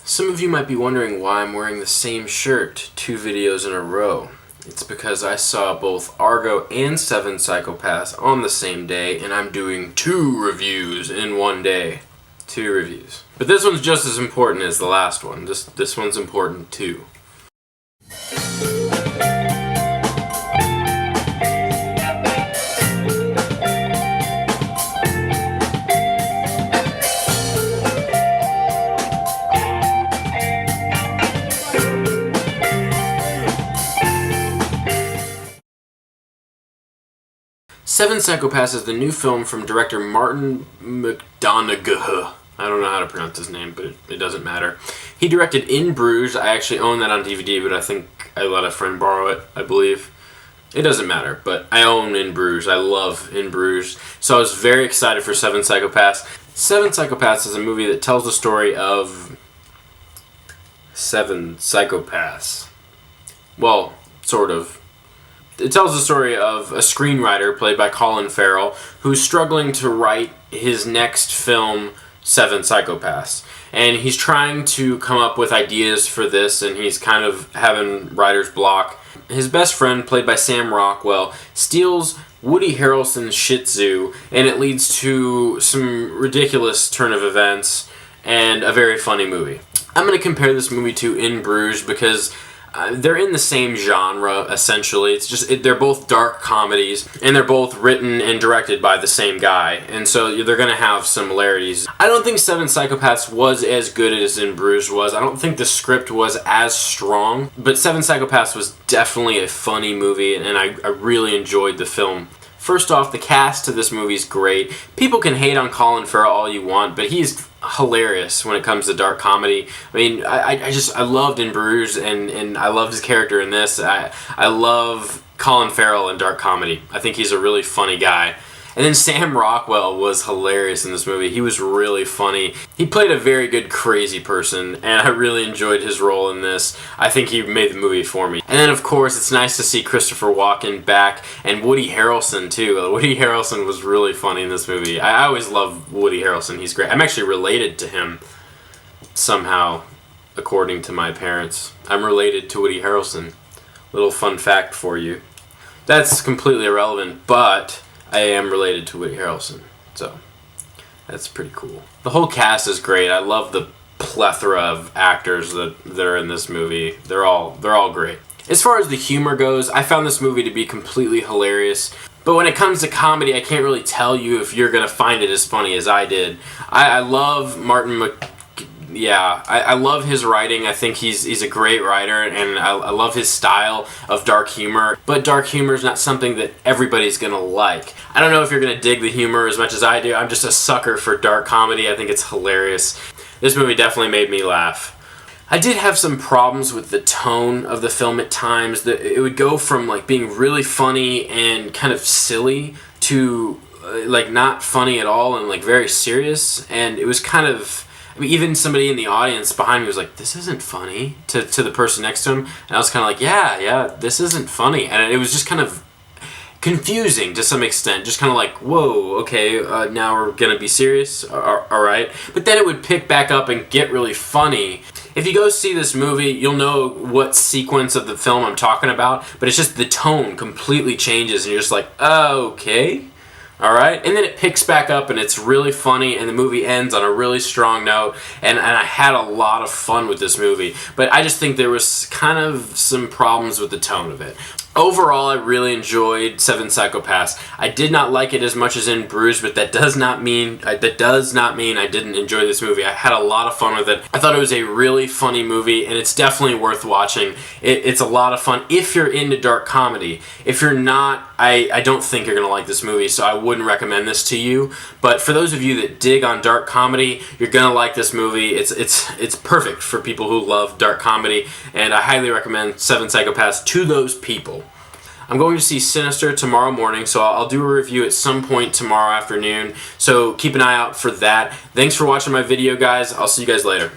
Some of you might be wondering why I'm wearing the same shirt 2 videos in a row. It's because I saw both Argo and Seven Psychopaths on the same day, and I'm doing 2 reviews in one day. 2 reviews. But this one's just as important as the last one. This one's important too. Seven Psychopaths is the new film from director Martin McDonagh. I don't know how to pronounce his name, but it doesn't matter. He directed In Bruges. I actually own that on DVD, but I think I let a friend borrow it, I believe. It doesn't matter, but I own In Bruges. I love In Bruges. So I was very excited for Seven Psychopaths. Seven Psychopaths is a movie that tells the story of 7 psychopaths. Well, sort of. It tells the story of a screenwriter played by Colin Ferrel who's struggling to write his next film, Seven Psychopaths. And he's trying to come up with ideas for this, and he's kind of having writer's block. His best friend, played by Sam Rockwell, steals Woody Harrelson's Shih Tzu, and it leads to some ridiculous turn of events and a very funny movie. I'm going to compare this movie to In Bruges because they're in the same genre, essentially. It's just they're both dark comedies, and they're both written and directed by the same guy, and so they're going to have similarities. I don't think Seven Psychopaths was as good as In Bruges was. I don't think the script was as strong, but Seven Psychopaths was definitely a funny movie, and I really enjoyed the film. First off, the cast to this movie is great. People can hate on Colin Ferrel all you want, but he's hilarious when it comes to dark comedy. I mean, I loved In Bruges, and I loved his character in this. I love Colin Ferrel in dark comedy. I think he's a really funny guy. And then Sam Rockwell was hilarious in this movie. He was really funny. He played a very good crazy person, and I really enjoyed his role in this. I think he made the movie for me. And then, of course, it's nice to see Christopher Walken back, and Woody Harrelson, too. Woody Harrelson was really funny in this movie. I always love Woody Harrelson. He's great. I'm actually related to him somehow, according to my parents. I'm related to Woody Harrelson. Little fun fact for you. That's completely irrelevant, but I am related to Woody Harrelson, so that's pretty cool. The whole cast is great. I love the plethora of actors that are in this movie. They're all great. As far as the humor goes, I found this movie to be completely hilarious. But when it comes to comedy, I can't really tell you if you're gonna find it as funny as I did. I love I love his writing. I think he's a great writer, and I love his style of dark humor. But dark humor is not something that everybody's gonna like. I don't know if you're gonna dig the humor as much as I do. I'm just a sucker for dark comedy. I think it's hilarious. This movie definitely made me laugh. I did have some problems with the tone of the film at times. That it would go from like being really funny and kind of silly to like not funny at all and like very serious, and it was kind of, I mean, even somebody in the audience behind me was like, this isn't funny, to the person next to him. And I was kind of like, yeah, this isn't funny. And it was just kind of confusing to some extent. Just kind of like, whoa, okay, now we're going to be serious? All right. But then it would pick back up and get really funny. If you go see this movie, you'll know what sequence of the film I'm talking about. But it's just the tone completely changes, and you're just like, okay. Alright, and then it picks back up and it's really funny, and the movie ends on a really strong note, and I had a lot of fun with this movie, but I just think there was kind of some problems with the tone of it. Overall, I really enjoyed Seven Psychopaths. I did not like it as much as In Bruges, but that does not mean I didn't enjoy this movie. I had a lot of fun with it. I thought it was a really funny movie, and it's definitely worth watching. It's a lot of fun if you're into dark comedy. If you're not, I don't think you're going to like this movie, so I wouldn't recommend this to you. But for those of you that dig on dark comedy, you're going to like this movie. It's perfect for people who love dark comedy, and I highly recommend Seven Psychopaths to those people. I'm going to see Sinister tomorrow morning, so I'll do a review at some point tomorrow afternoon, so keep an eye out for that. Thanks for watching my video, guys. I'll see you guys later.